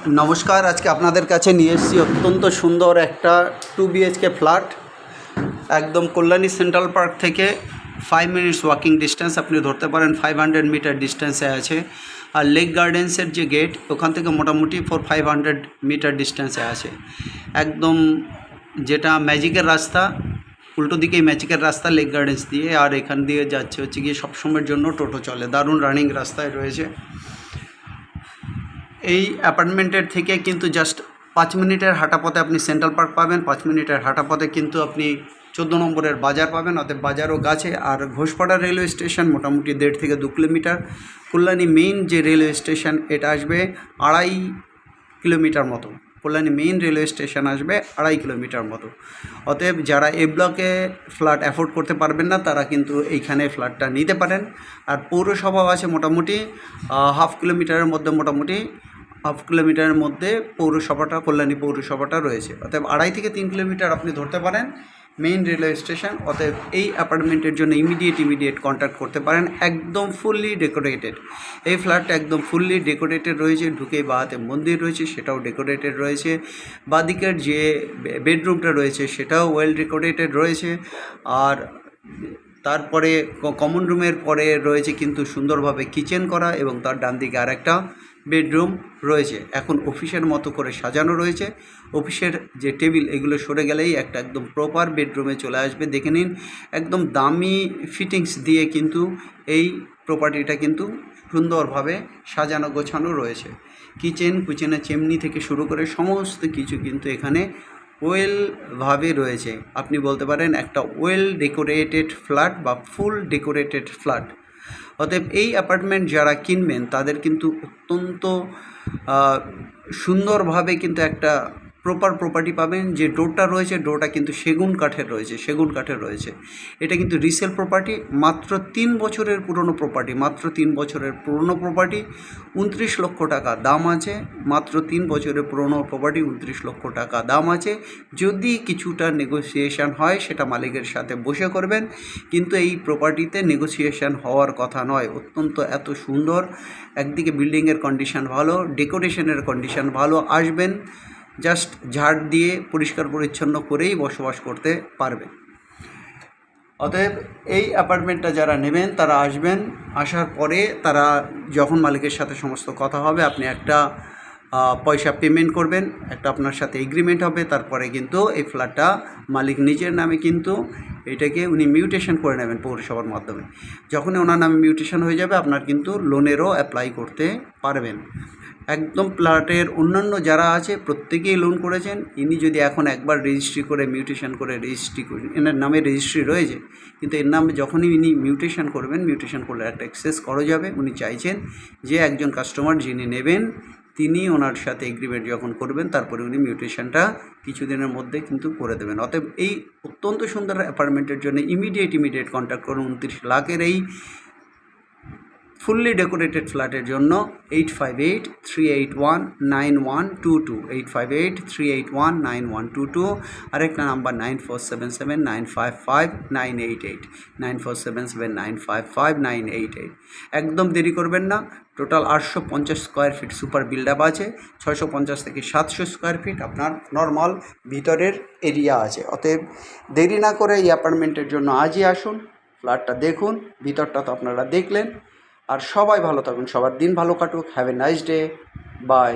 नमस्कार। आज के আপনাদের কাছে নিয়ে এসেছি অত্যন্ত সুন্দর একটা 2 BHK ফ্ল্যাট একদম কল্যাণী সেন্ট্রাল পার্ক থেকে 5 মিনিটস ওয়াকিং ডিস্টেন্স আপনি ধরতে পারেন। 500 মিটার ডিস্টেন্সে আছে। আর লেক গার্ডেন্সের যে গেট ওখান থেকে মোটামুটি 500 মিটার ডিস্টেন্সে আছে। একদম যেটা ম্যাজিকের রাস্তা, উল্টো দিকেই ম্যাজিকের রাস্তা লেক গার্ডেন্স দিয়ে, আর এখান দিয়ে যাচ্ছে হচ্ছে গিয়ে সবসময়ের জন্য টোটো চলে। দারুণ রানিং রাস্তায় রয়েছে। এই অ্যাপার্টমেন্টের থেকে কিন্তু জাস্ট 5 মিনিটের হাঁটা পথে আপনি সেন্ট্রাল পার্ক পাবেন। 5 মিনিটের হাঁটা পথে কিন্তু আপনি 14 নম্বরের বাজার পাবেন। অতএব বাজারও কাছে। আর ঘোষপাড়া রেলওয়ে স্টেশন মোটামুটি 1.5 থেকে 2 কিলোমিটার। কল্যাণী মেইন যে রেলওয়ে স্টেশন এটা আসবে 2.5 কিলোমিটার মতো। কল্যাণী মেইন রেলওয়ে স্টেশন আসবে 2.5 কিলোমিটার মতো। অতএব যারা এই ব্লকে ফ্ল্যাট অ্যাফোর্ড করতে পারবেন না তারা কিন্তু এইখানে ফ্ল্যাটটা নিতে পারেন। আর পৌরসভাও আছে মোটামুটি হাফ কিলোমিটারের মধ্যে, মোটামুটি হাফ কিলোমিটারের মধ্যে পৌরসভাটা, কল্যাণী পৌরসভাটা রয়েছে। অতএব 2.5 থেকে 3 কিলোমিটার আপনি ধরতে পারেন মেইন রেলওয়ে স্টেশন। অতএব এই অ্যাপার্টমেন্টের জন্য ইমিডিয়েট কন্ট্যাক্ট করতে পারেন। একদম ফুললি ডেকোরেটেড এই ফ্ল্যাটটা, একদম ফুললি ডেকোরেটেড রয়েছে। ঢুকেই বাঁহাতে মন্দির রয়েছে, সেটাও ডেকোরেটেড রয়েছে। বাঁদিকের যে বেডরুমটা রয়েছে সেটাও ওয়েল ডেকোরেটেড রয়েছে। আর তারপরে কমন রুমের পরে রয়েছে কিন্তু সুন্দরভাবে কিচেন করা, এবং তার ডান দিকে আর একটা বেডরুম রয়েছে। এখন অফিসের মতো করে সাজানো রয়েছে। অফিসের যে টেবিল এগুলো সরে গেলেই একটা একদম প্রপার বেডরুমে চলে আসবে। দেখে নিন, একদম দামি ফিটিংস দিয়ে কিন্তু এই প্রপার্টিটা কিন্তু সুন্দরভাবে সাজানো গোছানো রয়েছে। কিচেনের চিমনি থেকে শুরু করে সমস্ত কিছু কিন্তু এখানে ওয়েলভাবে রয়েছে। আপনি বলতে পারেন একটা ওয়েল ডেকোরেটেড ফ্ল্যাট বা ফুল ডেকোরেটেড ফ্ল্যাট। অতএব এই অ্যাপার্টমেন্ট যারা কিনবেন তাদের কিন্তু অত্যন্ত সুন্দরভাবে কিন্তু একটা প্রপার প্রপার্টি পাবেন। যে ডোরটা রয়েছে ডোরটা কিন্তু সেগুন কাঠের রয়েছে। এটা কিন্তু রিসেল প্রপার্টি। মাত্র 3 বছরের পুরনো প্রপার্টি, 29 লক্ষ টাকা দাম আছে। মাত্র 3 বছরের পুরনো প্রপার্টি, 29 লক্ষ টাকা দাম আছে। যদি কিছুটা নেগোসিয়েশন হয় সেটা মালিকের সাথে বসে করবেন, কিন্তু এই প্রপার্টিতে নেগোসিয়েশন হওয়ার কথা নয়। অত্যন্ত এত সুন্দর, একদিকে বিল্ডিংয়ের কন্ডিশন ভালো, ডেকোরেশনের কন্ডিশন ভালো। আসবেন, জাস্ট ঝাড় দিয়ে পরিষ্কার পরিচ্ছন্ন করেই বসবাস করতে পারবেন। অতএব এই অ্যাপার্টমেন্টটা যারা নেবেন তারা আসবেন। আসার পরে তারা যখন মালিকের সাথে সমস্ত কথা হবে, আপনি একটা পয়সা পেমেন্ট করবেন, একটা আপনার সাথে এগ্রিমেন্ট হবে। তারপরে কিন্তু এই ফ্ল্যাটটা মালিক নিজের নামে কিন্তু এটাকে উনি মিউটেশন করে নেবেন পৌরসভার মাধ্যমে। যখনই ওনার নামে মিউটেশন হয়ে যাবে আপনার কিন্তু লোনেরও অ্যাপ্লাই করতে পারবেন। একদম ফ্ল্যাটের অন্যান্য যারা আছে প্রত্যেকেই লোন করেছেন। ইনি যদি এখন একবার রেজিস্ট্রি করে মিউটেশন করে এনার নামে রেজিস্ট্রি রয়েছে, কিন্তু এর নামে যখনই ইনি মিউটেশন করলে একটা অ্যাক্সেস করা যাবে। উনি চাইছেন যে একজন কাস্টমার যিনি নেবেন তিনি ওনার সাথে এগ্রিমেন্ট যখন করবেন তারপরে উনি মিউটেশনটা কিছুদিনের মধ্যে কিন্তু করে দেবেন। অতএব এই অত্যন্ত সুন্দর অ্যাপার্টমেন্টের জন্য ইমিডিয়েট কন্ট্যাক্ট করুন। 29 লাখের এই ফুললি ডেকোরেটেড ফ্ল্যাটের জন্য 8583819122, 8583819122। আরেকটা নাম্বার 9477955988, 9477955988। একদম দেরি করবেন না। Total 850 square feet super build up আছে। 650 থেকে 700 স্কোয়ার ফিট আপনার নর্মাল ভিতরের এরিয়া আছে। অতএব দেরি না করে এই অ্যাপার্টমেন্টের জন্য আজই আসুন, ফ্ল্যাটটা দেখুন। ভিতরটা তো আপনারা দেখলেন। আর সবাই ভালো থাকুন, সবার দিন ভালো কাটুক। Have a nice day, by.